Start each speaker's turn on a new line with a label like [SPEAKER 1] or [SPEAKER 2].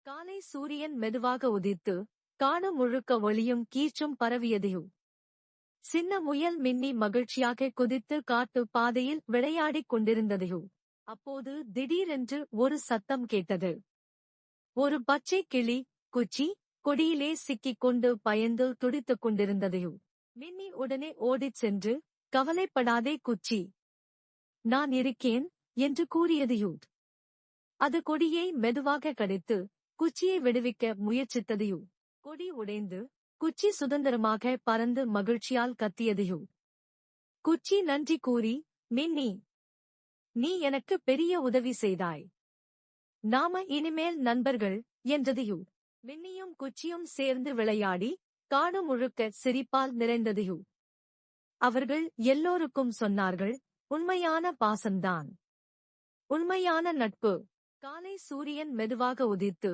[SPEAKER 1] காலை சூரியன் மெதுவாக உதித்து, காடு முழுக்க ஒளியும் கீச்சும் பரவியதையோ. சின்ன முயல் மின்னி மகிழ்ச்சியாக குதித்து காட்டு பாதையில் விளையாடிக் கொண்டிருந்ததையோ. அப்போது திடீரென்று ஒரு சத்தம் கேட்டது. ஒரு பச்சை கிளி, குச்சி கொடியிலே சிக்கிக் கொண்டு பயந்து துடித்துக் கொண்டிருந்ததையோ. மின்னி உடனே ஓடிச் சென்று, கவலைப்படாதே குச்சி, நான் இருக்கேன் என்று கூறியதையோ. அது கொடியை மெதுவாக கடித்து, குச்சியை விடுவிக்க முயற்சித்ததையோ. கொடி உடைந்து, குச்சி சுதந்திரமாக பறந்து மகிழ்ச்சியால் கத்தியதையோ. குச்சி நன்றி கூறி, மின்னி, நீ எனக்கு பெரிய உதவி செய்தாய். நாம இனிமேல் நண்பர்கள் என்றதையோ. மின்னியும் குச்சியும் சேர்ந்து விளையாடி, காடு முழுக்க சிரிப்பால் நிறைந்ததையோ. அவர்கள் எல்லோருக்கும் சொன்னார்கள், உண்மையான பாசம்தான் உண்மையான நட்பு. காலை சூரியன் மெதுவாக உதித்து,